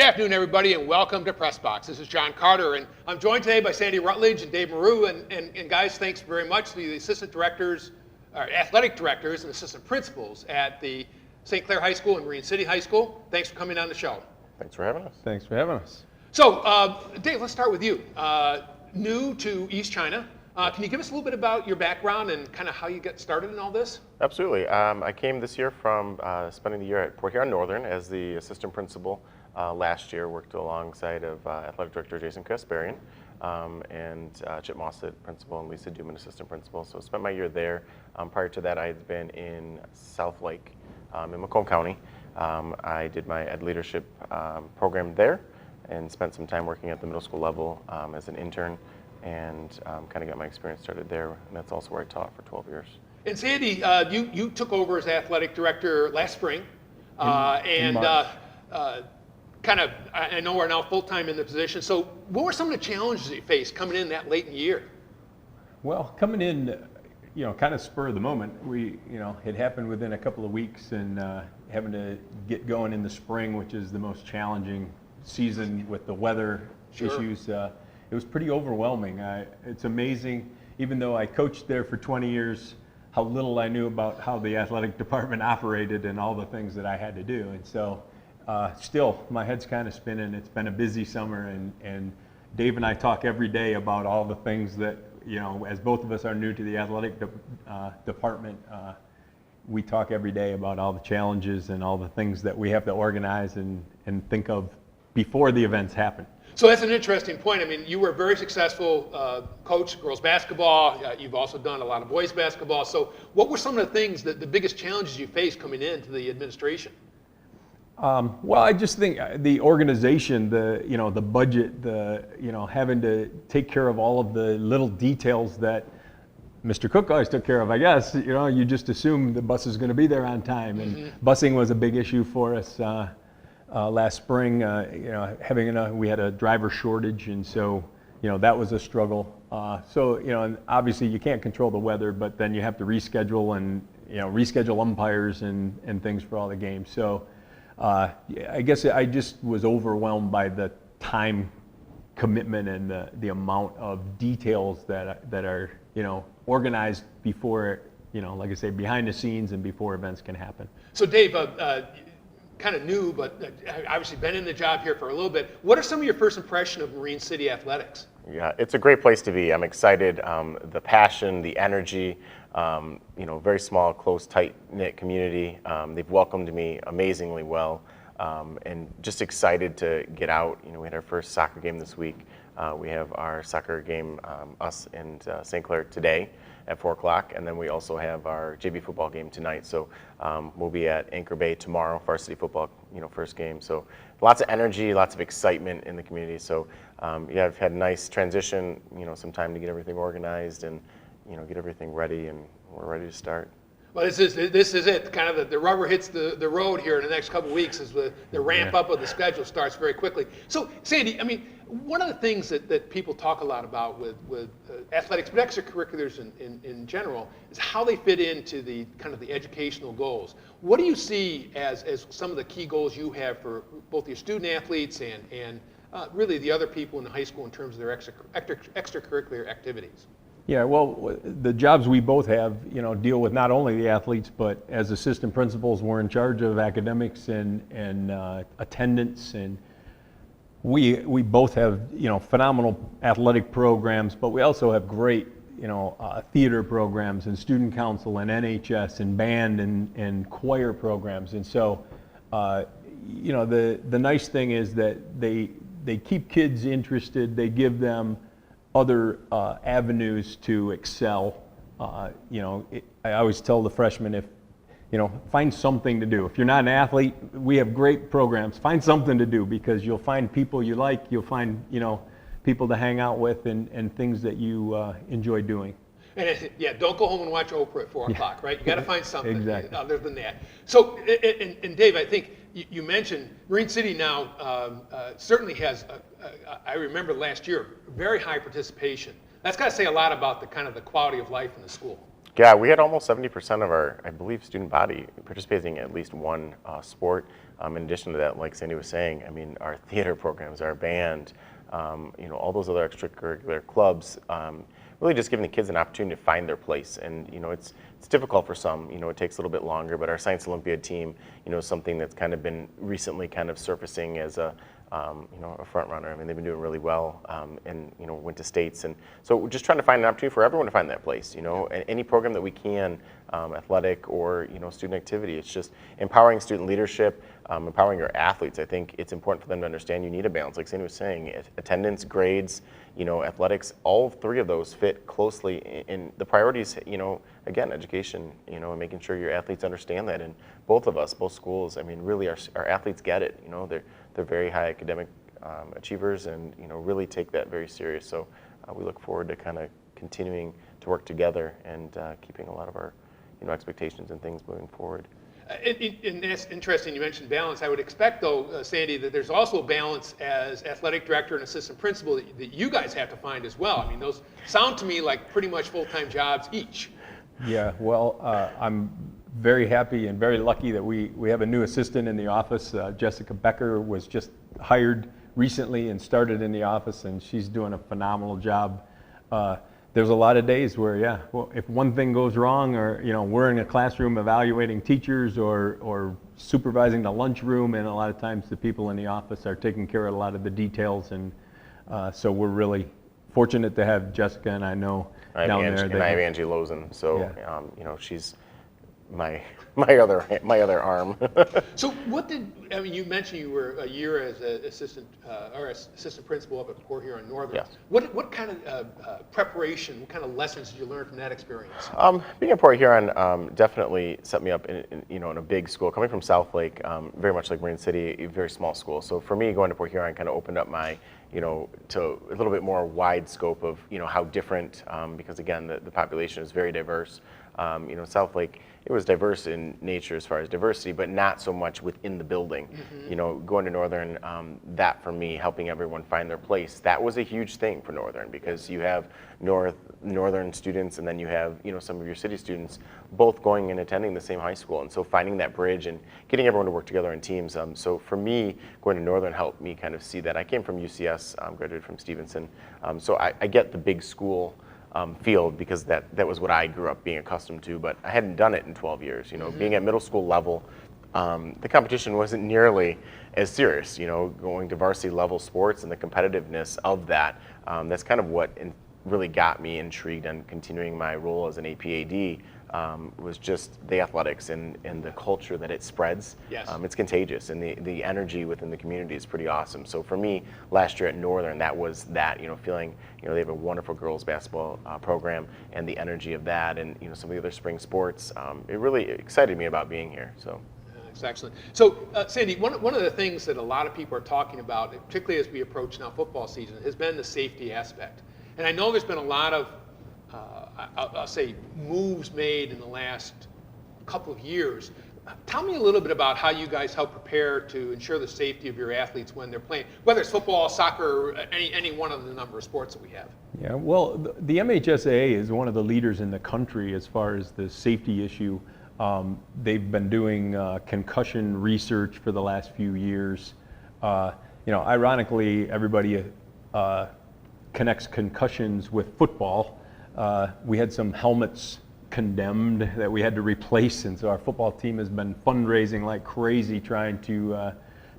afternoon, everybody, and welcome to Press Box. This is John Carter, and I'm joined today by Sandy Rutledge and Dave Maru. And guys, thanks very much to the assistant directors, athletic directors, and assistant principals at the St. Clair High School and Marine City High School. Thanks for coming on the show. Thanks for having us. Thanks for having us. So, Dave, let's start with you. New to East China. Can you give us a little bit about your background and kind of how you got started in all this? Absolutely. I came this year from spending the year at Port Huron Northern as the assistant principal. Last year, worked alongside of athletic director Jason Kasparian and Chip Mossett, principal, and Lisa Duman, assistant principal. So spent my year there. Prior to that, I had been in South Lake in Macomb County. I did my ed leadership program there and spent some time working at the middle school level as an intern, and kind of got my experience started there. And that's also where I taught for 12 years. And Sandy, you took over as athletic director last spring, I know we're now full-time in the position. So what were some of the challenges you faced coming in that late in the year? Well, coming in, kind of spur of the moment. It happened within a couple of weeks, and having to get going in the spring, which is the most challenging season with the weather issues. It was pretty overwhelming. It's amazing, even though I coached there for 20 years, how little I knew about how the athletic department operated and all the things that I had to do. And so still, my head's kind of spinning. It's been a busy summer, and Dave and I talk every day about all the things that, as both of us are new to the athletic department, we talk every day about all the challenges and all the things that we have to organize and think of before the events happen. So that's an interesting point. I mean, you were a very successful coach, girls basketball. You've also done a lot of boys basketball. So what were some of the things, the biggest challenges you faced coming into the administration? Well, I just think the organization, the budget, having to take care of all of the little details that Mr. Cook always took care of, I guess. You just assume the bus is going to be there on time, and busing was a big issue for us last spring. We had a driver shortage, and so that was a struggle. And obviously you can't control the weather, but then you have to reschedule and reschedule umpires and things for all the games. So. I guess I just was overwhelmed by the time commitment and the amount of details that are organized before, like I say, behind the scenes and before events can happen. So Dave, kind of new, but obviously been in the job here for a little bit. What are some of your first impression of Marine City Athletics? Yeah, it's a great place to be. I'm excited. The passion, the energy. Very small, close, tight-knit community. They've welcomed me amazingly well, and just excited to get out. We had our first soccer game this week. We have our soccer game, us and St. Clair today at 4 o'clock, and then we also have our JV football game tonight. So we'll be at Anchor Bay tomorrow, varsity football, first game. So lots of energy, lots of excitement in the community. So I've had a nice transition, some time to get everything organized and get everything ready, and we're ready to start. Well, this is it. Kind of the rubber hits the road here in the next couple of weeks as the ramp up of the schedule starts very quickly. So, Sandy, I mean, one of the things that people talk a lot about with athletics, but extracurriculars in general, is how they fit into the kind of the educational goals. What do you see as some of the key goals you have for both your student athletes and really the other people in the high school in terms of their extracurricular activities? Yeah, well, the jobs we both have, deal with not only the athletes, but as assistant principals, we're in charge of academics and attendance, and we both have, phenomenal athletic programs, but we also have great, theater programs and student council and NHS and band and choir programs. And so, the nice thing is that they keep kids interested. They give them other avenues to excel. I always tell the freshmen, find something to do. If you're not an athlete, we have great programs. Find something to do, because you'll find people you like. You'll find, people to hang out with and things that you enjoy doing. And don't go home and watch Oprah at 4 o'clock, right? You got to find something other than that. So, and Dave, I think you mentioned Marine City now certainly has, I remember last year, very high participation. That's got to say a lot about the kind of the quality of life in the school. Yeah, we had almost 70% of our, I believe, student body participating in at least one sport. in addition to that, like Sandy was saying, I mean, our theater programs, our band, all those other extracurricular clubs, really just giving the kids an opportunity to find their place. And it's difficult for some. It takes a little bit longer, but our Science Olympiad team, is something that's kind of been recently kind of surfacing as a front runner. I mean, they've been doing really well, and went to states, and so we're just trying to find an opportunity for everyone to find that place. Any program that we can, athletic or student activity. It's just empowering student leadership, empowering your athletes. I think it's important for them to understand you need a balance. Like Sandy was saying, attendance, grades, athletics. All three of those fit closely in the priorities. Again, education. And making sure your athletes understand that. And both of us, both schools. I mean, really, our athletes get it. They're very high academic achievers, and really take that very serious. So we look forward to kind of continuing to work together and keeping a lot of our expectations and things moving forward. And that's interesting. You mentioned balance. I would expect, though, Sandy, that there's also a balance as athletic director and assistant principal that you guys have to find as well. I mean, those sound to me like pretty much full-time jobs each. Yeah, well, I'm very happy and very lucky that we have a new assistant in the office. Jessica Becker was just hired recently and started in the office, and she's doing a phenomenal job. There's a lot of days where, if one thing goes wrong, or we're in a classroom evaluating teachers or supervising the lunchroom, and a lot of times the people in the office are taking care of a lot of the details, and so we're really fortunate to have Jessica, and I know down there. And I have Angie Lozen, so she's my other arm. So you mentioned you were a year as an assistant principal up at Port Huron Northern. Yes. What kind of preparation, what kind of lessons did you learn from that experience? Being at Port Huron definitely set me up in a big school. Coming from South Lake, very much like Marine City, a very small school. So for me, going to Port Huron kind of opened up my to a little bit more wide scope of how different, because again the population is very diverse. South Lake, it was diverse in nature as far as diversity, but not so much within the building. Mm-hmm. Going to Northern, that for me, helping everyone find their place, that was a huge thing for Northern, because you have Northern students, and then you have some of your city students both going and attending the same high school, and so finding that bridge and getting everyone to work together in teams. So for me, going to Northern helped me kind of see that. I came from UCS, graduated from Stevenson, so I get the big school field, because that was what I grew up being accustomed to, but I hadn't done it in 12 years. Mm-hmm. Being at middle school level, the competition wasn't nearly as serious. Going to varsity level sports and the competitiveness of that, that's kind of what really got me intrigued and continuing my role as an APAD. Was just the athletics and the culture that it spreads. Yes. It's contagious, and the energy within the community is pretty awesome. So for me, last year at Northern, that was that, feeling, they have a wonderful girls basketball program, and the energy of that, and some of the other spring sports, it really excited me about being here. So. That's excellent. So, Sandy, one of the things that a lot of people are talking about, particularly as we approach now football season, has been the safety aspect. And I know there's been a lot of I'll say moves made in the last couple of years. Tell me a little bit about how you guys help prepare to ensure the safety of your athletes when they're playing, whether it's football, soccer, or any one of the number of sports that we have. Yeah, well, the MHSAA is one of the leaders in the country as far as the safety issue. They've been doing concussion research for the last few years. Ironically, everybody connects concussions with football. We had some helmets condemned that we had to replace, and so our football team has been fundraising like crazy trying to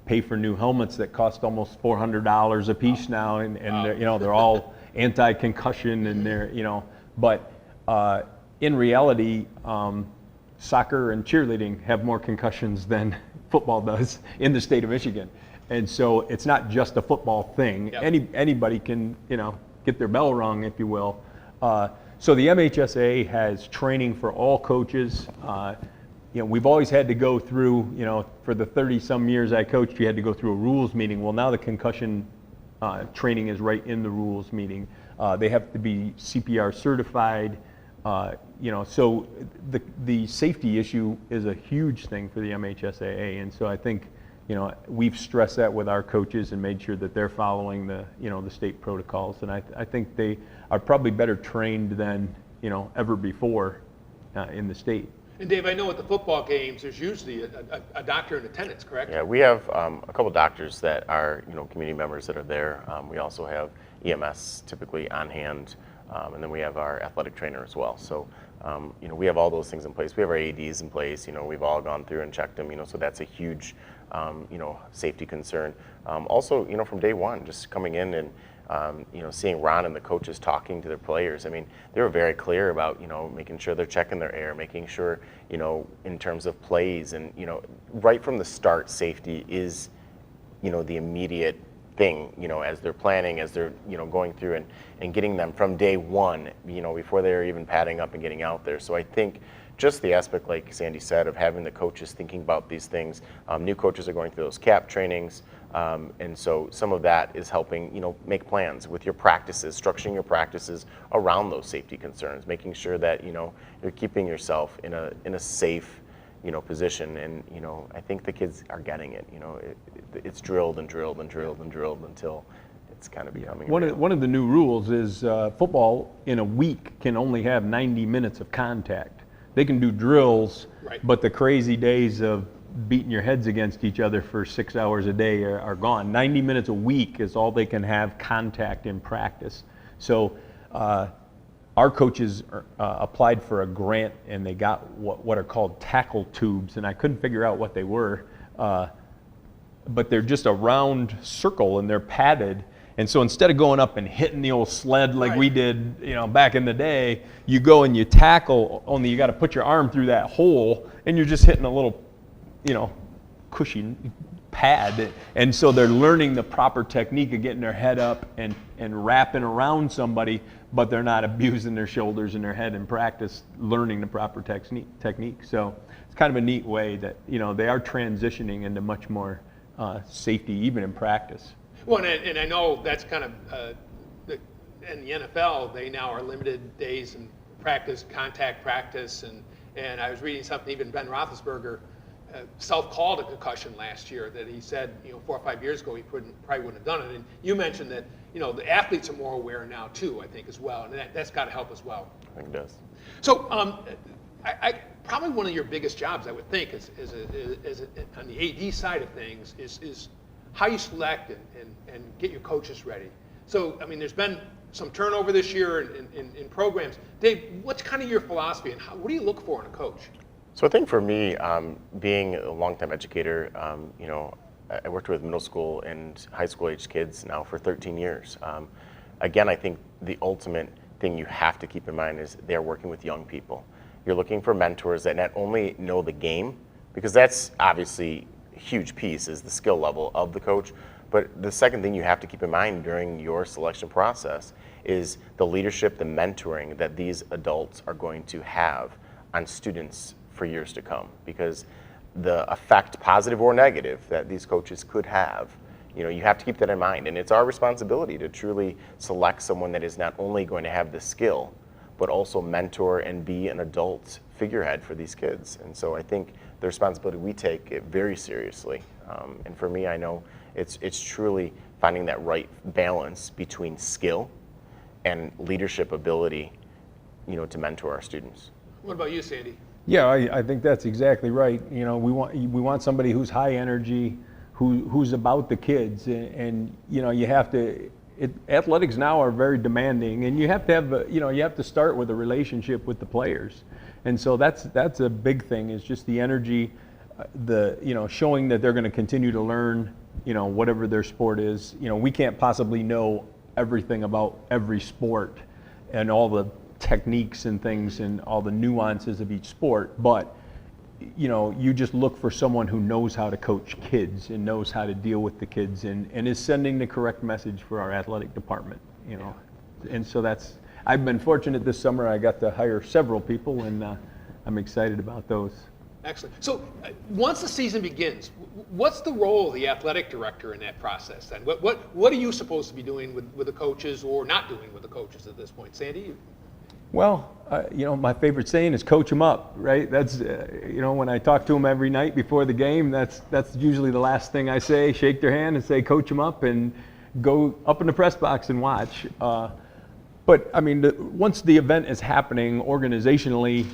pay for new helmets that cost almost $400 a piece now, and they're all anti-concussion, and they're but in reality, soccer and cheerleading have more concussions than football does in the state of Michigan, and so it's not just a football thing. Yep. Anybody can get their bell rung, if you will. So the MHSAA has training for all coaches. We've always had to go through, for the 30-some years I coached, you had to go through a rules meeting. Well, now the concussion training is right in the rules meeting. They have to be CPR certified. So the safety issue is a huge thing for the MHSAA, and so I think we've stressed that with our coaches and made sure that they're following the state protocols, and I think they are probably better trained than ever before in the state. And Dave, I know at the football games, there's usually a doctor in attendance, correct? Yeah, we have a couple doctors that are, community members that are there. We also have EMS typically on hand, and then we have our athletic trainer as well. So, we have all those things in place. We have our AEDs in place. We've all gone through and checked them. So that's a huge, safety concern. Also, from day one, just coming in and seeing Ron and the coaches talking to their players. I mean, they were very clear about, making sure they're checking their air, making sure, in terms of plays and, right from the start, safety is, the immediate thing, as they're planning, as they're, going through and getting them from day one, before they're even padding up and getting out there. So I think just the aspect, like Sandy said, of having the coaches thinking about these things. New coaches are going through those CAP trainings. And so some of that is helping, make plans with your practices, structuring your practices around those safety concerns, making sure that, you're keeping yourself in a safe, position. And, I think the kids are getting it. It's drilled and drilled and drilled and drilled until it's kind of becoming One of the new rules is football in a week can only have 90 minutes of contact. They can do drills, Right. but the crazy days of beating your heads against each other for 6 hours a day are gone. 90 minutes a week is all they can have contact in practice. So our coaches applied for a grant and they got what are called tackle tubes, and I couldn't figure out what they were, but they're just a round circle and they're padded. And so instead of going up and hitting the old sled like we did, back in the day, you go and you tackle, only you got to put your arm through that hole and you're just hitting a little, cushy pad. And so they're learning the proper technique of getting their head up and wrapping around somebody, but they're not abusing their shoulders and their head in practice, learning the proper technique. So it's kind of a neat way that, they are transitioning into much more safety, even in practice. Well, and I know that's kind of, in the NFL, they now are limited days in practice, contact practice, and I was reading something, even Ben Roethlisberger self-called a concussion last year that he said, 4 or 5 years ago, he probably wouldn't have done it. And you mentioned that, the athletes are more aware now too, I think, as well, and that's got to help as well. I think it does. So I probably one of your biggest jobs, I would think, is on the AD side of things, is how you select and get your coaches ready. So, I mean, there's been some turnover this year in programs. Dave, what's kind of your philosophy and what do you look for in a coach? So I think for me, being a longtime educator, I worked with middle school and high school age kids now for 13 years. Again, I think the ultimate thing you have to keep in mind is they're working with young people. You're looking for mentors that not only know the game, because that's obviously a huge piece is the skill level of the coach, but the second thing you have to keep in mind during your selection process is the leadership, the mentoring that these adults are going to have on students for years to come, because the effect, positive or negative, that these coaches could have, you have to keep that in mind. And it's our responsibility to truly select someone that is not only going to have the skill, but also mentor and be an adult figurehead for these kids. And so I think the responsibility, we take it very seriously. And for me, I know it's truly finding that right balance between skill and leadership ability, to mentor our students. What about you, Sandy? Yeah, I think that's exactly right. We want somebody who's high energy, who's about the kids, and you have to. Athletics now are very demanding, and you have to have you have to start with a relationship with the players, and so that's a big thing. Is just the energy, showing that they're going to continue to learn, whatever their sport is. We can't possibly know everything about every sport and all the techniques and things and all the nuances of each sport, but you just look for someone who knows how to coach kids and knows how to deal with the kids and is sending the correct message for our athletic department, and so I've been fortunate this summer. I got to hire several people, and I'm excited about those. Excellent. So once the season begins, what's the role of the athletic director in that process then? What are you supposed to be doing with the coaches or not doing with the coaches at this point? Sandy? Well, my favorite saying is coach them up, right? That's, when I talk to them every night before the game, that's usually the last thing I say, shake their hand and say, coach them up and go up in the press box and watch. But I mean, once the event is happening organizationally,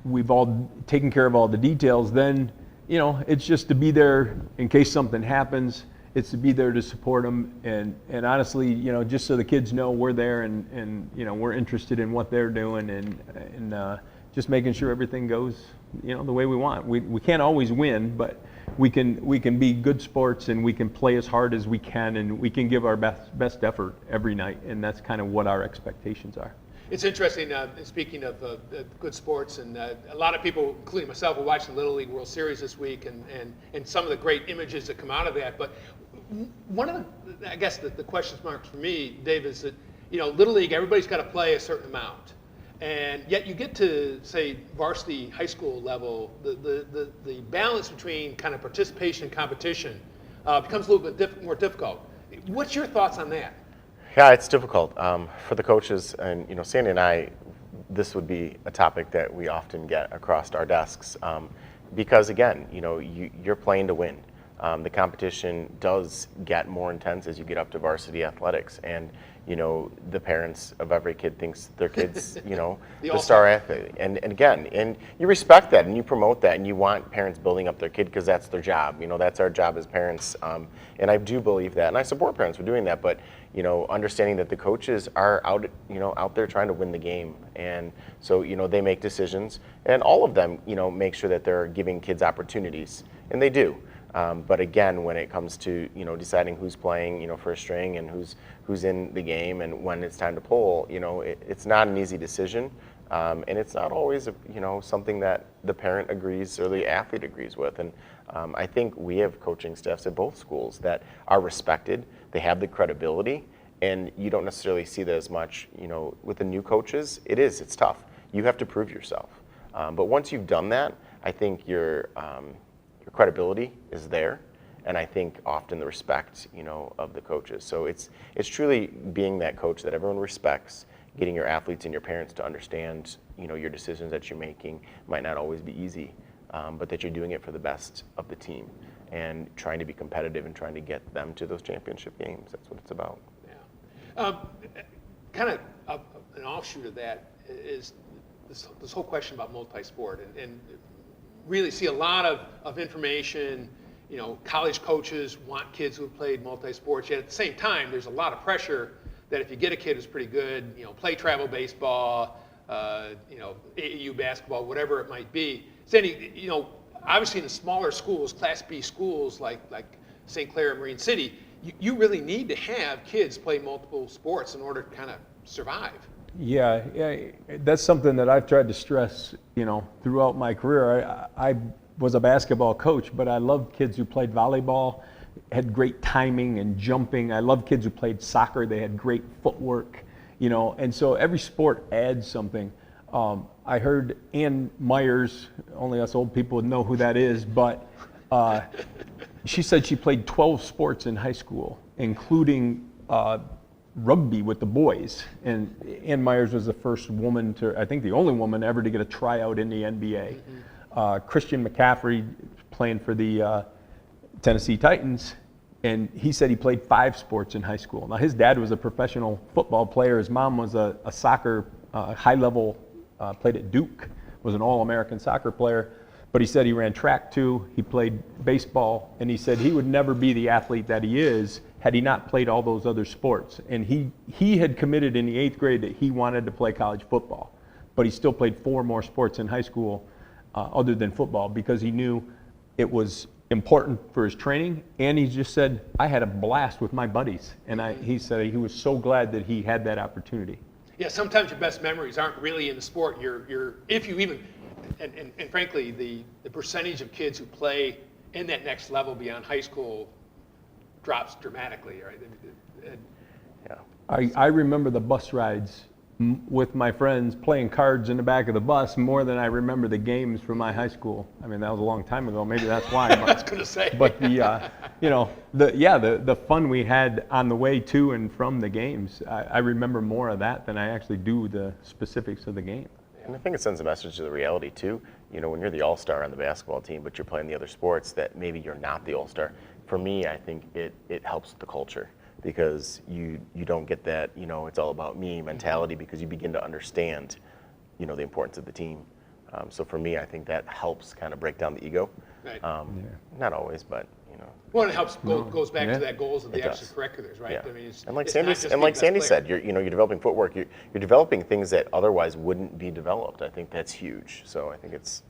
we've all taken care of all the details, then, you know, it's just to be there in case something happens. It's to be there to support them, and honestly, you know, just so the kids know we're there, and you know, we're interested in what they're doing, and just making sure everything goes, you know, the way we want. We can't always win, but we can be good sports, and we can play as hard as we can, and we can give our best effort every night, and that's kind of what our expectations are. It's interesting, speaking of good sports, and a lot of people, including myself, are watching the Little League World Series this week, and some of the great images that come out of that. But one of the, I guess, the question marks for me, Dave, is that, you know, Little League, everybody's got to play a certain amount. And yet you get to, say, varsity high school level, the balance between kind of participation and competition becomes a little bit more difficult. What's your thoughts on that? Yeah, it's difficult for the coaches, and you know, Sandy and I, this would be a topic that we often get across our desks, because again, you know, you're playing to win. The competition does get more intense as you get up to varsity athletics, and you know, the parents of every kid thinks their kid's, you know, the star athlete, and again, and you respect that, and you promote that, and you want parents building up their kid because that's their job. You know, that's our job as parents, and I do believe that, and I support parents for doing that. But you know, understanding that the coaches are out, you know, out there trying to win the game, and so you know, they make decisions, and all of them, you know, make sure that they're giving kids opportunities, and they do. But again, when it comes to, you know, deciding who's playing, you know, for a string, and who's in the game, and when it's time to pull, you know, it's not an easy decision, and it's not always, you know, something that the parent agrees or the athlete agrees with. And I think we have coaching staffs at both schools that are respected. They have the credibility, and you don't necessarily see that as much, you know, with the new coaches. It's tough. You have to prove yourself. But once you've done that, I think your credibility is there, and I think often the respect, you know, of the coaches. So it's truly being that coach that everyone respects, getting your athletes and your parents to understand, you know, your decisions that you're making might not always be easy, but that you're doing it for the best of the team, and trying to be competitive and trying to get them to those championship games. That's what it's about. Yeah. Kind of an offshoot of that is this whole question about multi-sport, and really see a lot of information. You know, college coaches want kids who have played multi-sports, yet at the same time, there's a lot of pressure that if you get a kid who's pretty good, you know, play travel baseball, you know, AAU basketball, whatever it might be. Sandy, you know, obviously in the smaller schools, Class B schools like St. Clair and Marine City, you really need to have kids play multiple sports in order to kind of survive. Yeah, that's something that I've tried to stress, you know, throughout my career. I was a basketball coach, but I loved kids who played volleyball, had great timing and jumping. I loved kids who played soccer. They had great footwork, you know, and so every sport adds something. I heard Ann Myers, only us old people would know who that is, but she said she played 12 sports in high school, including rugby with the boys. And Ann Myers was the first woman to, I think the only woman ever to get a tryout in the NBA. Christian McCaffrey playing for the Tennessee Titans, and he said he played 5 sports in high school. Now his dad was a professional football player. His mom was a soccer high level, played at Duke, was an All-American soccer player. But he said he ran track too, he played baseball, and he said he would never be the athlete that he is had he not played all those other sports. And he had committed in the 8th grade that he wanted to play college football, but he still played 4 more sports in high school other than football, because he knew it was important for his training. And he just said, I had a blast with my buddies. And he said he was so glad that he had that opportunity. Yeah, sometimes your best memories aren't really in the sport. If you even, and frankly, the percentage of kids who play in that next level beyond high school drops dramatically, right? Yeah. I remember the bus rides with my friends playing cards in the back of the bus more than I remember the games from my high school. I mean, that was a long time ago. Maybe that's why. I was going to say. But the fun we had on the way to and from the games, I remember more of that than I actually do the specifics of the game. And I think it sends a message to the reality too. You know, when you're the all-star on the basketball team, but you're playing the other sports, that maybe you're not the all-star. For me, I think it helps the culture, because you don't get that, you know, it's all about me mentality, because you begin to understand, you know, the importance of the team. So for me, I think that helps kind of break down the ego. Right. Not always, but Well, it helps goes back Yeah. to that goals of the It does. extracurriculars, right? Yeah. I mean, And like it's Sandy, not just and like being Sandy best said, player. you're developing footwork. You're developing things that otherwise wouldn't be developed. I think that's huge. So I think it's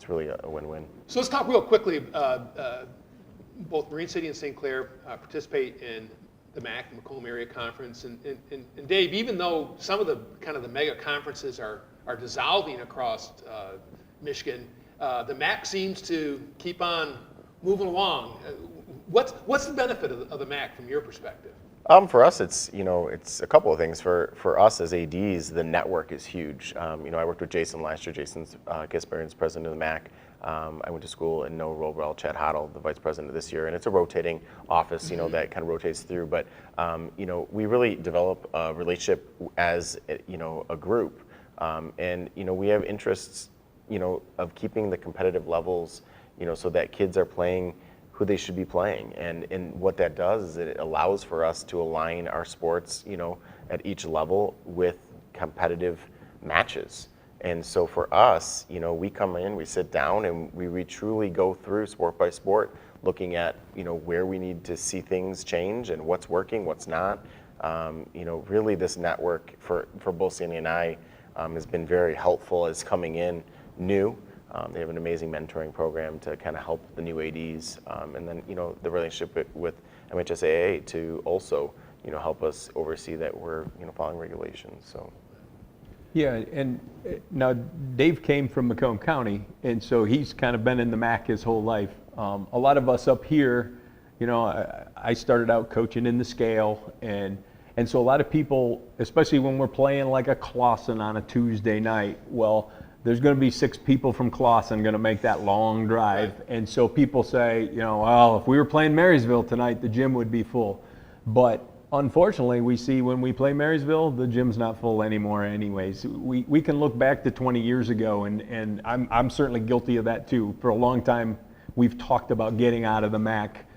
really a win-win. So let's talk real quickly. Both Marine City and St. Clair participate in the MAC, the Macomb Area Conference. And Dave, even though some of the kind of the mega conferences are dissolving across Michigan, the MAC seems to keep on moving along. What's the benefit of the MAC from your perspective? For us, it's a couple of things. For us as ADs, the network is huge. I worked with Jason last year. Jason's Gisberin's president of the MAC. I went to school and know real well Chad Hoddle, the vice president this year, and it's a rotating office, that kind of rotates through. But we really develop a relationship as a group, and we have interests, of keeping the competitive levels, so that kids are playing who they should be playing. And what that does is it allows for us to align our sports, at each level with competitive matches. And so for us, we come in, we sit down, and we truly go through sport by sport, looking at, where we need to see things change and what's working, what's not. Really this network for both Sandy and I has been very helpful as coming in new. They have an amazing mentoring program to kind of help the new ADs, and then the relationship with MHSAA to also help us oversee that we're following regulations. So. Yeah, and now Dave came from Macomb County, and so he's kind of been in the MAC his whole life. A lot of us up here, I started out coaching in the scale, and so a lot of people, especially when we're playing like a Clawson on a Tuesday night, well, there's going to be 6 people from Clawson going to make that long drive. Right. And so people say, well, if we were playing Marysville tonight, the gym would be full. But unfortunately, we see when we play Marysville, the gym's not full anymore anyways. We can look back to 20 years ago, and I'm certainly guilty of that too. For a long time, we've talked about getting out of the MAC.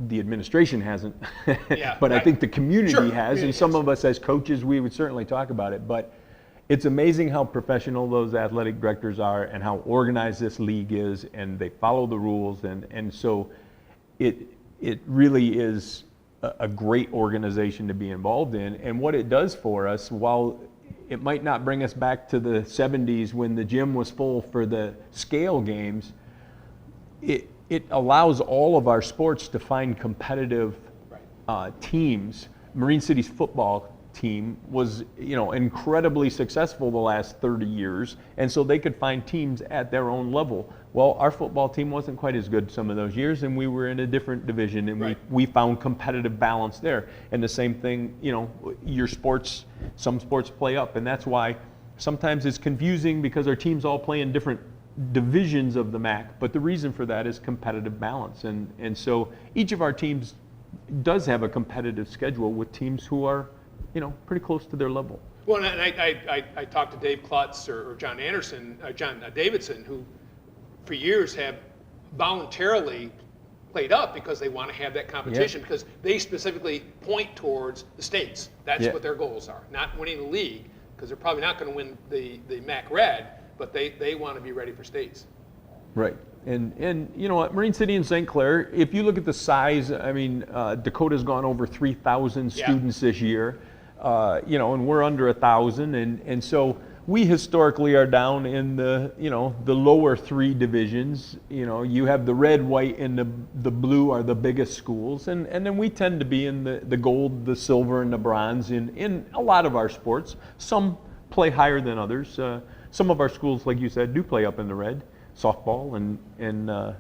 The administration hasn't, Yeah, but right. I think the community Sure, has, and some of us as coaches, we would certainly talk about it. But it's amazing how professional those athletic directors are and how organized this league is, and they follow the rules, and so it really is a great organization to be involved in. And what it does for us, while it might not bring us back to the 70s when the gym was full for the scale games, it allows all of our sports to find competitive teams. Marine City's football team was incredibly successful the last 30 years, and so they could find teams at their own level. Well, our football team wasn't quite as good some of those years, and we were in a different division, and we found competitive balance there. And the same thing, your sports, some sports play up, and that's why sometimes it's confusing because our teams all play in different divisions of the MAC, but the reason for that is competitive balance. And so each of our teams does have a competitive schedule with teams who are pretty close to their level. Well, and I talked to Dave Klutz or John Davidson, who for years have voluntarily played up because they want to have that competition, because they specifically point towards the states. That's what their goals are, not winning the league, because they're probably not going to win the MAC Red, but they want to be ready for states. Right. And you know what, Marine City and St. Clair, if you look at the size, I mean, Dakota's gone over 3,000 students this year, and we're under 1,000, and so we historically are down in the lower 3 divisions. You have the red, white, and the blue are the biggest schools, and then we tend to be in the gold, the silver, and the bronze in a lot of our sports. Some play higher than others. Some of our schools, like you said, do play up in the red. Softball and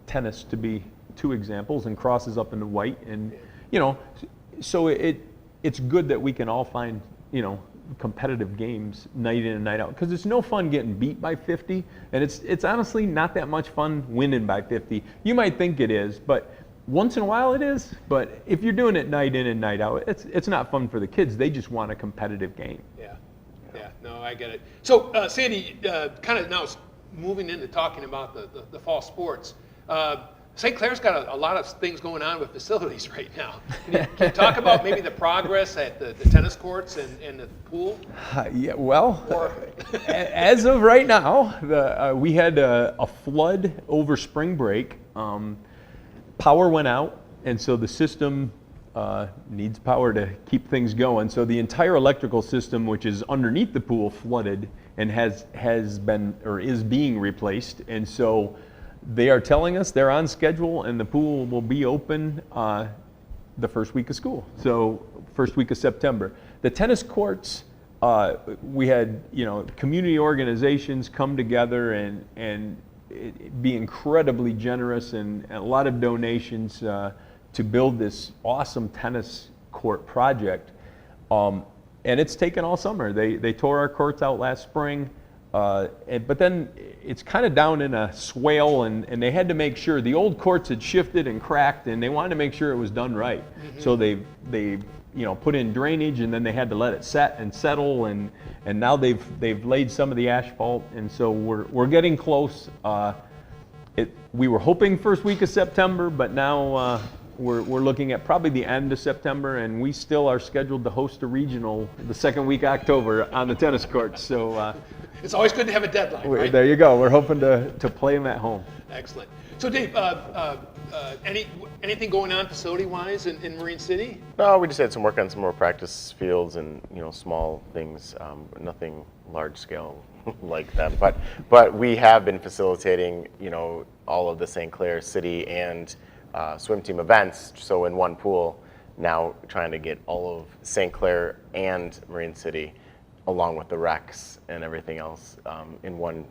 tennis, to be 2 examples, and crosses up in the white, and so it's good that we can all find competitive games night in and night out, because it's no fun getting beat by 50, and it's honestly not that much fun winning by 50. You might think it is, but once in a while it is. But if you're doing it night in and night out, it's not fun for the kids. They just want a competitive game. Yeah, no, I get it. So, Sandy, kind of now moving into talking about the fall sports. St. Clair's got a lot of things going on with facilities right now. Can you talk about maybe the progress at the tennis courts and the pool? Yeah, well, Or as of right now, we had a flood over spring break. Power went out, and so the system needs power to keep things going. So the entire electrical system, which is underneath the pool, flooded and has been or is being replaced. And so they are telling us they're on schedule, and the pool will be open the first week of school. So first week of September. The tennis courts, we had community organizations come together and be incredibly generous and a lot of donations to build this awesome tennis court project. And it's taken all summer. They tore our courts out last spring, but then it's kind of down in a swale, and they had to make sure the old courts had shifted and cracked, and they wanted to make sure it was done right. Mm-hmm. So they put in drainage, and then they had to let it set and settle, and now they've laid some of the asphalt, and so we're getting close. We were hoping first week of September, but now we're looking at probably the end of September, and we still are scheduled to host a regional the second week of October on the tennis courts. So it's always good to have a deadline, right? There you go. We're hoping to play them at home. Excellent. So Dave, anything going on facility-wise in Marine City? No, we just had some work on some more practice fields and small things, nothing large scale like that. But we have been facilitating all of the St. Clair City and swim team events. So in one pool, now trying to get all of St. Clair and Marine City, along with the recs and everything else, in one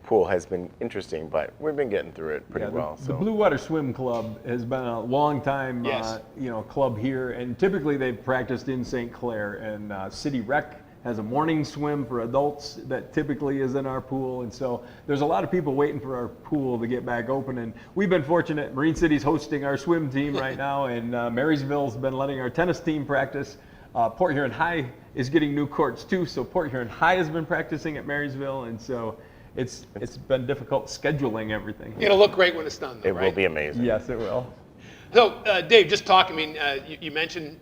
pool has been interesting, but we've been getting through it pretty well. The Blue Water Swim Club has been a long time, yes. Club here, and typically they've practiced in St. Clair, and City Rec has a morning swim for adults that typically is in our pool, and so there's a lot of people waiting for our pool to get back open, and we've been fortunate. Marine City's hosting our swim team right now, and Marysville's been letting our tennis team practice. Port Huron High is getting new courts too, so Port Huron High has been practicing at Marysville, and so it's been difficult scheduling everything. It'll look great when it's done, though, It right? will be amazing. Yes, it will. So, Dave, just talk. I mean, you mentioned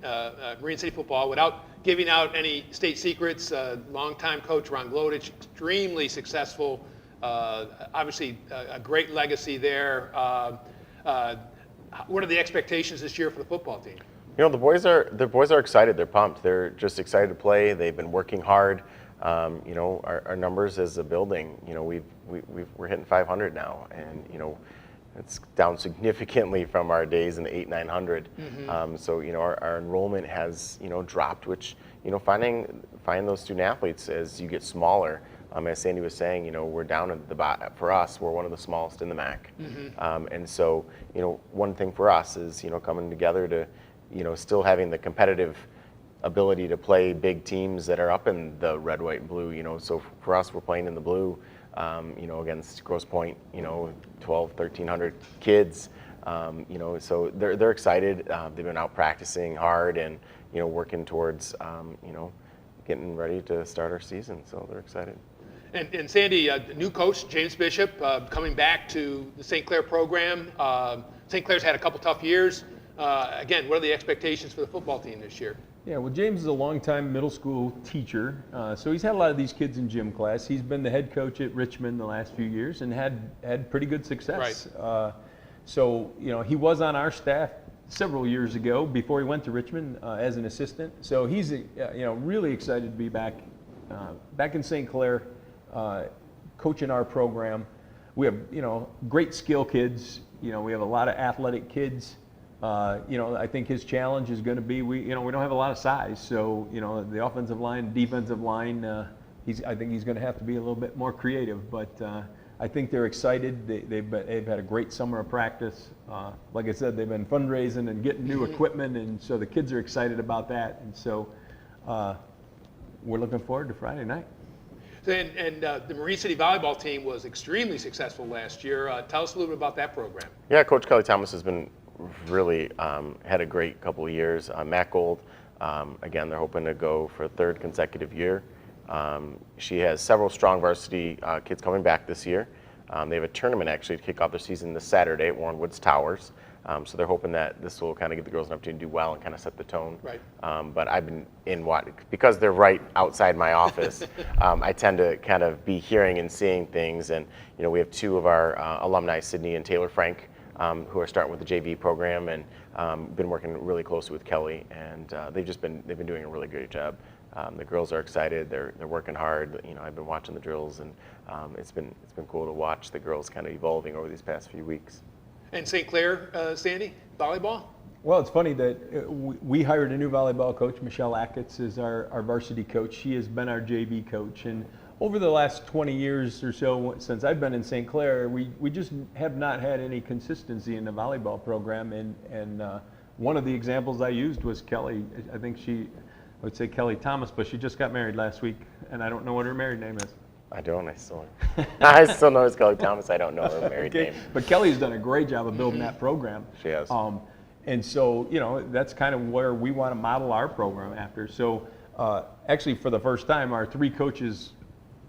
Marine City football without giving out any state secrets. Longtime coach Ron Glodich, extremely successful. Obviously, a great legacy there. What are the expectations this year for the football team? The boys are excited. They're pumped. They're just excited to play. They've been working hard. Our numbers as a building, we're hitting 500 now, and it's down significantly from our days in the 800-900. Mm-hmm. So our enrollment has dropped, which finding those student athletes as you get smaller. As Sandy was saying, we're down at the bottom. For us, we're one of the smallest in the MAC. Mm-hmm. And so one thing for us is coming together to still having the competitive ability to play big teams that are up in the red, white, and blue. So for us, we're playing in the blue. Against Grosse Pointe, 1,300 kids, so they're excited. They've been out practicing hard and, working towards, getting ready to start our season. So they're excited. And Sandy, new coach, James Bishop, coming back to the St. Clair program. St. Clair's had a couple tough years. Again, what are the expectations for the football team this year? Yeah, well, James is a longtime middle school teacher, so he's had a lot of these kids in gym class. He's been the head coach at Richmond the last few years and had pretty good success. Right. So he was on our staff several years ago before he went to Richmond as an assistant. So he's really excited to be back in St. Clair, coaching our program. We have great skill kids. We have a lot of athletic kids. I think his challenge is going to be we don't have a lot of size, so the offensive line, defensive line, I think he's going to have to be a little bit more creative. But I think they're excited. They've had a great summer of practice. Like I said, they've been fundraising and getting new equipment, and so the kids are excited about that. And so we're looking forward to Friday night. And the Marine City volleyball team was extremely successful last year. Tell us a little bit about that program. Yeah, Coach Kelly Thomas has been really had a great couple of years. Matt Gold, again, they're hoping to go for a third consecutive year. She has several strong varsity kids coming back this year. They have a tournament actually to kick off their season this Saturday at Warren Woods Towers. So they're hoping that this will kind of give the girls an opportunity to do well and kind of set the tone. Right. But I've been because they're right outside my office, I tend to kind of be hearing and seeing things. And, we have two of our alumni, Sydney and Taylor Frank, who are starting with the JV program and been working really closely with Kelly. And they've been doing a really great job. The girls are excited. They're working hard. I've been watching the drills, and it's been cool to watch the girls kind of evolving over these past few weeks. And St. Clair, Sandy, volleyball? Well, it's funny that we hired a new volleyball coach. Michelle Achatz is our varsity coach. She has been our JV coach. And over the last 20 years or so, since I've been in St. Clair, we just have not had any consistency in the volleyball program. And one of the examples I used was Kelly. I would say Kelly Thomas, but she just got married last week, and I don't know what her married name is. I still know it's Kelly Thomas. I don't know her married name. But Kelly's done a great job of building that program. She has. And so, that's kind of where we want to model our program after. So actually, for the first time, our three coaches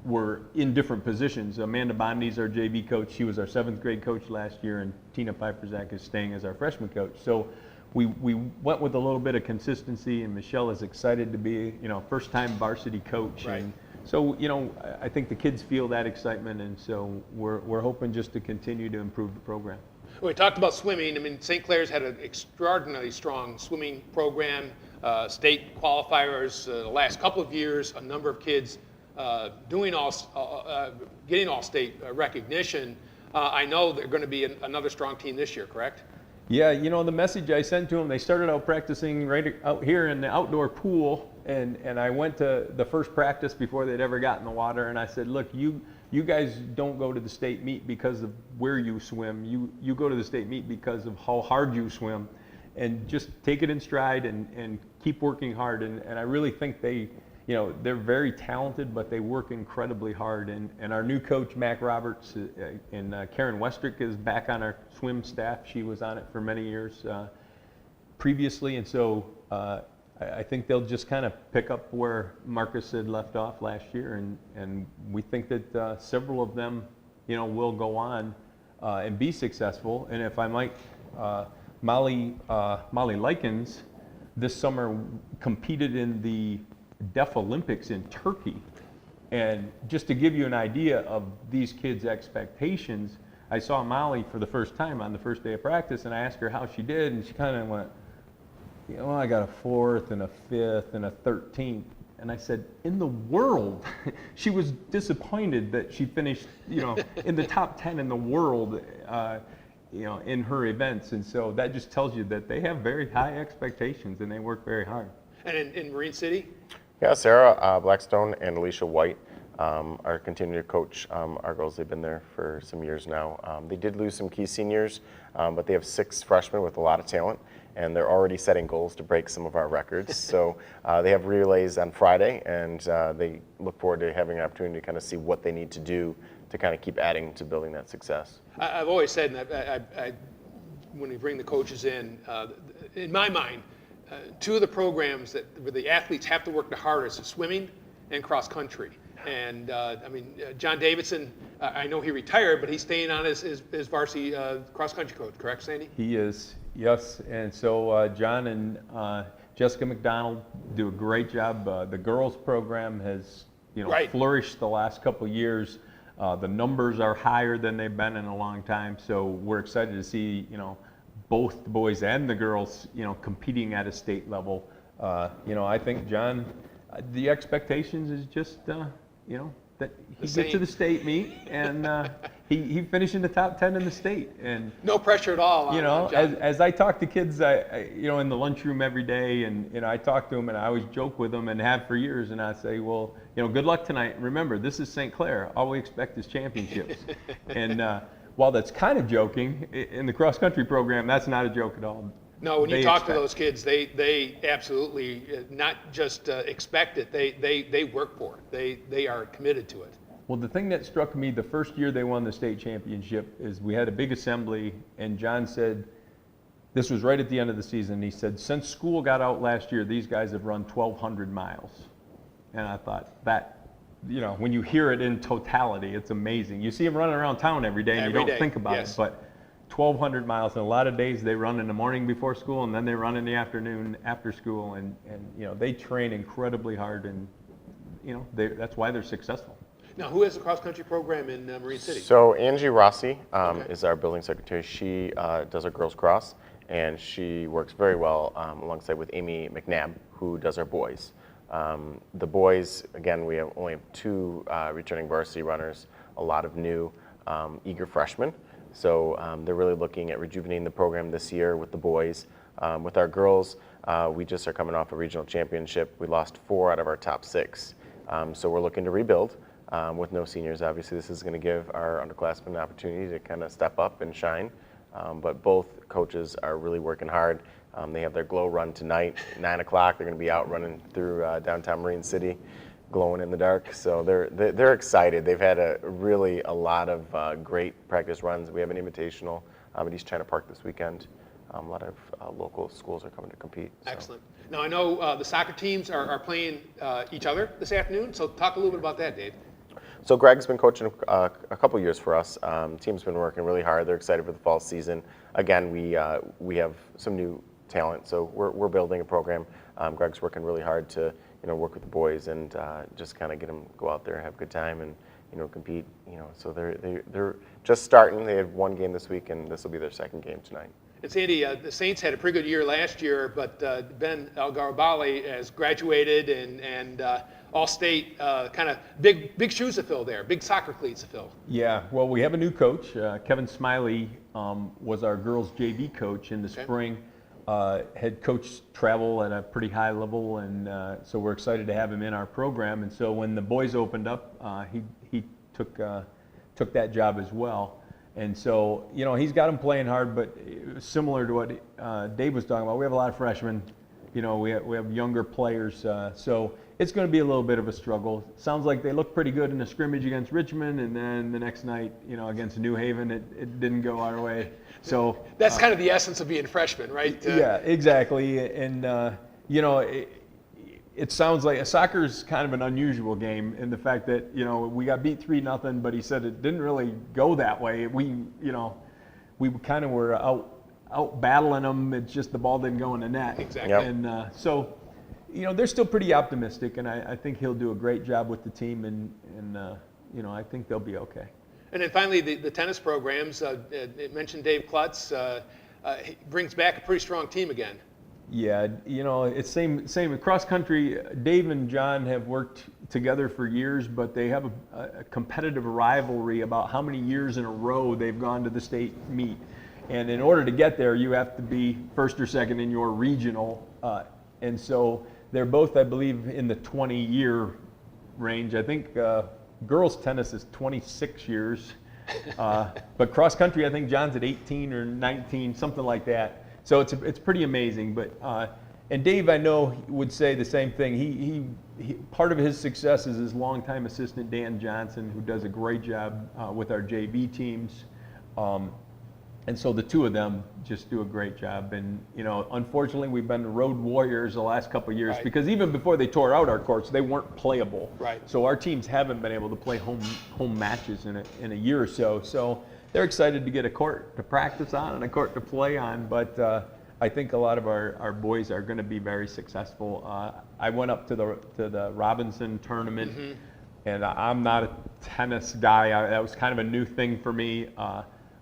were in different positions. Amanda Bondi's our JV coach. She was our 7th grade coach last year, and Tina Piperzak is staying as our freshman coach. So we went with a little bit of consistency, and Michelle is excited to be, first-time varsity coach. Right. And so, I think the kids feel that excitement, and so we're hoping just to continue to improve the program. We talked about swimming. I mean, St. Clair's had an extraordinarily strong swimming program, state qualifiers the last couple of years, a number of kids getting all-state recognition. I know they're going to be another strong team this year, correct? Yeah, the message I sent to them, they started out practicing right out here in the outdoor pool, and I went to the first practice before they'd ever got in the water, and I said, look, you guys don't go to the state meet because of where you swim. You go to the state meet because of how hard you swim, and just take it in stride and keep working hard. And I really think they're very talented, but they work incredibly hard. And our new coach, Mac Roberts, and Karen Westrick is back on our swim staff. She was on it for many years previously, and so I think they'll just kind of pick up where Marcus had left off last year, and we think that several of them, will go on and be successful. And if I might, Molly Likens this summer competed in the Deaf Olympics in Turkey. And just to give you an idea of these kids' expectations, I saw Molly for the first time on the first day of practice, and I asked her how she did, and she kind of went, I got a 4th and a 5th and a 13th. And I said, in the world? She was disappointed that she finished, in the top 10 in the world, in her events. And so that just tells you that they have very high expectations and they work very hard. And in Marine City? Yeah, Sarah Blackstone and Alicia White are continuing to coach our girls. They've been there for some years now. They did lose some key seniors, but they have 6 freshmen with a lot of talent, and they're already setting goals to break some of our records. So they have relays on Friday, and they look forward to having an opportunity to kind of see what they need to do to kind of keep adding to building that success. I've always said, and when we bring the coaches in my mind, 2 of the programs where the athletes have to work the hardest is swimming and cross country. And John Davidson, I know he retired, but he's staying on as varsity cross country coach, correct, Sandy? He is, yes. And so John and Jessica McDonald do a great job. The girls program has flourished the last couple of years. The numbers are higher than they've been in a long time. So we're excited to see both the boys and the girls competing at a state level. I think John, the expectations is just that he gets to the state meet and he finished in the top 10 in the state. And no pressure at all on John. As I talk to kids, I in the lunchroom every day, and I talk to them, and I always joke with them and have for years, and I say, well, good luck tonight. Remember, this is St. Clair. All we expect is championships. And while that's kind of joking, in the cross country program, that's not a joke at all. No, when you talk to those kids, they absolutely not just expect it, they work for it. They are committed to it. Well, the thing that struck me the first year they won the state championship is we had a big assembly, and John said, this was right at the end of the season, he said, since school got out last year, these guys have run 1,200 miles. And I thought, when you hear it in totality, it's amazing. You see them running around town every day, and Every you don't day, think about yes. it. But 1,200 miles, and a lot of days they run in the morning before school, and then they run in the afternoon after school, and they train incredibly hard, and that's why they're successful. Now, who has the cross-country program in Marine City? So Angie Rossi Okay. is our building secretary. She does our girls cross, and she works very well alongside with Amy McNabb, who does our boys. The boys, again, we only have 2 returning varsity runners, a lot of new eager freshmen. So they're really looking at rejuvenating the program this year with the boys. With our girls, we just are coming off a regional championship. We lost 4 out of our top 6. So we're looking to rebuild. With no seniors, obviously, this is going to give our underclassmen an opportunity to kind of step up and shine. But both coaches are really working hard. They have their glow run tonight, 9 o'clock. They're going to be out running through downtown Marine City, glowing in the dark. So they're excited. They've had a lot of great practice runs. We have an invitational at East China Park this weekend. A lot of local schools are coming to compete. So. Excellent. Now, I know the soccer teams are playing each other this afternoon, so talk a little bit about that, Dave. So Greg's been coaching a couple years for us. Team's been working really hard. They're excited for the fall season. Again, we have some new talent, so we're building a program. Greg's working really hard to work with the boys and just kind of get them go out there, have a good time, and compete. So they're just starting. They had 1 game this week, and this will be their 2nd game tonight. And Sandy, the Saints had a pretty good year last year, but Ben Algarabali has graduated and all-state, kind of big shoes to fill there, big soccer cleats to fill. Yeah, well, we have a new coach. Kevin Smiley was our girls JV coach in the spring. Had coached travel at a pretty high level, and so we're excited to have him in our program. And so when the boys opened up, he took that job as well. And so, he's got them playing hard, but similar to what Dave was talking about, we have a lot of freshmen. We have younger players, so it's going to be a little bit of a struggle. Sounds like they look pretty good in the scrimmage against Richmond, and then the next night, against New Haven, it didn't go our way. So that's kind of the essence of being freshmen, right? Yeah, exactly. And it sounds like soccer's kind of an unusual game in the fact that we got beat 3-0, but he said it didn't really go that way. We kind of were out battling them. It's just the ball didn't go in the net. Exactly. Yep. And so they're still pretty optimistic, and I think he'll do a great job with the team, and I think they'll be okay. And then finally, the tennis programs. It mentioned Dave Klutz he brings back a pretty strong team again. Yeah, it's same cross country. Dave and John have worked together for years, but they have a competitive rivalry about how many years in a row they've gone to the state meet. And in order to get there, you have to be first or second in your regional. And so they're both, I believe, in the 20-year range. I think girls tennis is 26 years. But cross country, I think John's at 18 or 19, something like that. So it's pretty amazing. But and Dave, I know, would say the same thing. He part of his success is his longtime assistant Dan Johnson, who does a great job with our JV teams. And so the two of them just do a great job. And unfortunately, we've been the road warriors the last couple of years, Right. because even before they tore out our courts, they weren't playable. Right. So our teams haven't been able to play home matches in a year or so. So they're excited to get a court to practice on and a court to play on. But I think a lot of our boys are going to be very successful. I went up to the Robinson tournament, and I'm not a tennis guy. That was kind of a new thing for me.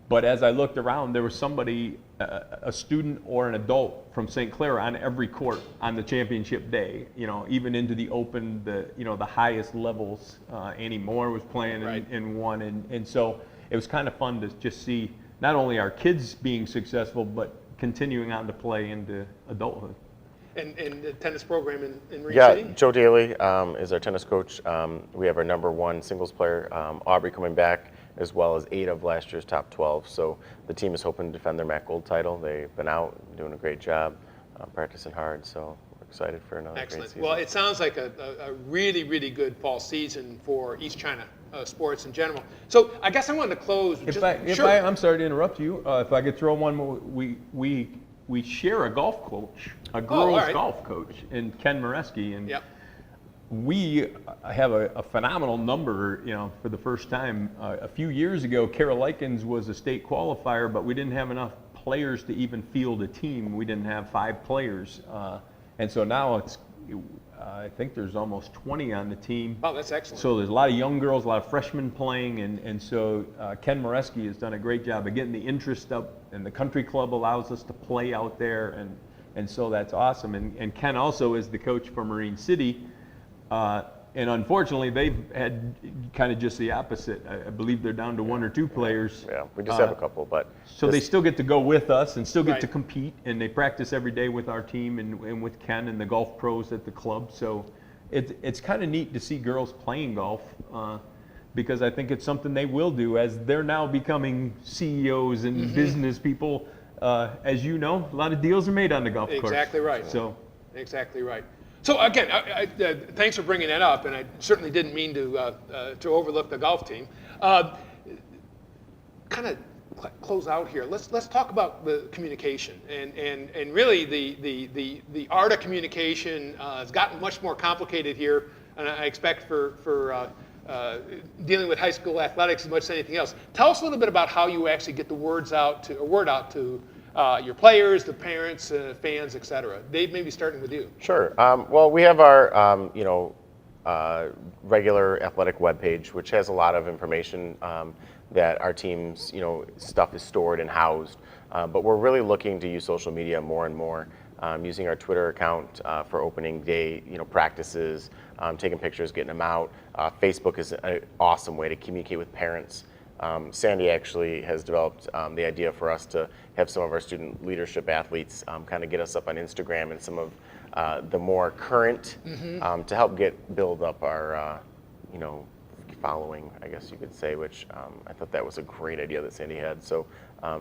But as I looked around, there was somebody, a student or an adult from St. Clair on every court on the championship day. Even into the open, the highest levels. Annie Moore was playing Right. in one, and so it was kind of fun to just see not only our kids being successful, but continuing on to play into adulthood. And the tennis program in Marine Yeah, City? Joe Daly is our tennis coach. We have our #1 singles player, Aubrey, coming back, as well as 8 of last year's top 12. So the team is hoping to defend their MAC Gold title. They've been out doing a great job, practicing hard. So we're excited for another Excellent. great season. Well, it sounds like a really, really good fall season for East China sports in general. So I guess I wanted to close. I'm sorry to interrupt you. If I could throw one more, we share a golf coach, a girls all right. golf coach, in Ken Moreski, and Yep. we have a phenomenal number, for the first time. A few years ago, Carolickens was a state qualifier, but we didn't have enough players to even field a team. We didn't have 5 players. And so now I think there's almost 20 on the team. Oh, that's excellent. So there's a lot of young girls, a lot of freshmen playing, and so Ken Moreski has done a great job of getting the interest up, and the country club allows us to play out there, and so that's awesome. And Ken also is the coach for Marine City, and unfortunately they've had kind of just the opposite. I believe they're down to 1 or 2 players. Yeah, we just have a couple, but. So they still get to go with us and still get Right. to compete, and they practice every day with our team and with Ken and the golf pros at the club. So it's kind of neat to see girls playing golf, because I think it's something they will do as they're now becoming CEOs and business people. As you know, a lot of deals are made on the golf course. Exactly right. So Exactly right. So again, thanks for bringing that up, and I certainly didn't mean to overlook the golf team. Kind of close out here. Let's talk about the communication, and really the art of communication has gotten much more complicated here, and I expect for dealing with high school athletics as much as anything else. Tell us a little bit about how you actually get the word out to your players, the parents, fans, etc. Dave, maybe starting with you. Sure. Well, we have our regular athletic webpage, which has a lot of information that our team's stuff is stored and housed. But we're really looking to use social media more and more, using our Twitter account for opening day practices, taking pictures, getting them out. Facebook is an awesome way to communicate with parents. Sandy actually has developed the idea for us to have some of our student leadership athletes kind of get us up on Instagram and some of the more current to help build up our following, I guess you could say, which I thought that was a great idea that Sandy had. So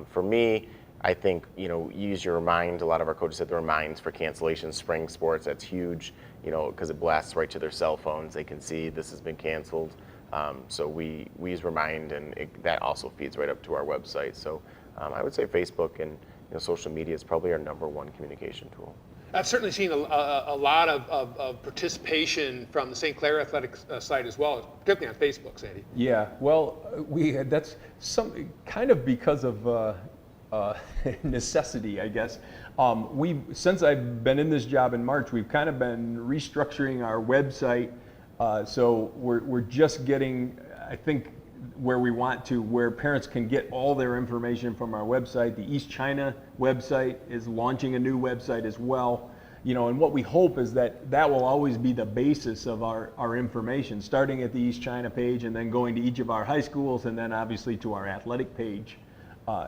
for me, I think use your Remind. A lot of our coaches said the Reminds for cancellation, spring sports. That's huge, because it blasts right to their cell phones. They can see this has been canceled. So we use Remind, and that also feeds right up to our website. So I would say Facebook and social media is probably our #1 communication tool. I've certainly seen a lot of participation from the St. Clair Athletics site as well, particularly on Facebook, Sandy. yeah, well, that's some kind of because of necessity, I guess. Since I've been in this job in March, we've kind of been restructuring our website. So we're just getting, I think, where we want to, where parents can get all their information from our website. The East China website is launching a new website as well. And what we hope is that will always be the basis of our information, starting at the East China page and then going to each of our high schools, and then obviously to our athletic page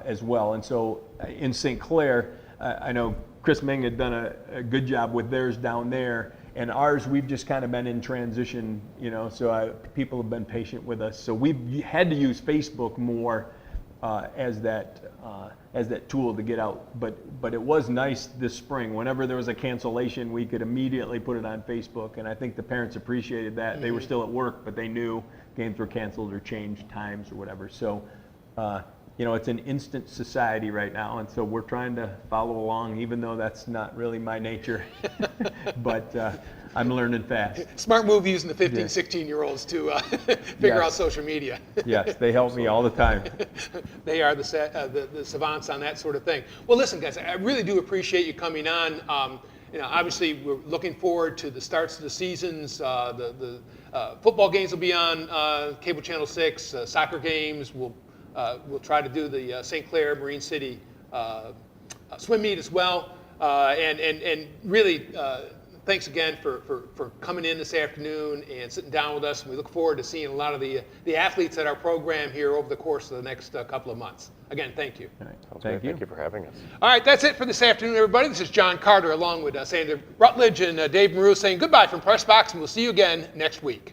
as well. And so in St. Clair, I know Chris Ming had done a good job with theirs down there. And ours, we've just kind of been in transition, so people have been patient with us. So we've had to use Facebook more as that tool to get out. But it was nice this spring. Whenever there was a cancellation, we could immediately put it on Facebook, and I think the parents appreciated that. They were still at work, but they knew games were canceled or changed times or whatever. So it's an instant society right now, and so we're trying to follow along, even though that's not really my nature. But I'm learning fast. Smart move using the 15, 16-year-olds to figure Yes. out social media. Yes, they help me all the time. They are the savants on that sort of thing. Well, listen, guys, I really do appreciate you coming on. Obviously, we're looking forward to the starts of the seasons. The football games will be on Cable Channel 6. Soccer games. We'll try to do the St. Clair Marine City swim meet as well. And really, thanks again for coming in this afternoon and sitting down with us. And we look forward to seeing a lot of the athletes at our program here over the course of the next couple of months. Again, thank you. All right. Thank you for having us. All right, that's it for this afternoon, everybody. This is John Carter along with Sandy Rutledge and Dave Maru saying goodbye from Press Box, and we'll see you again next week.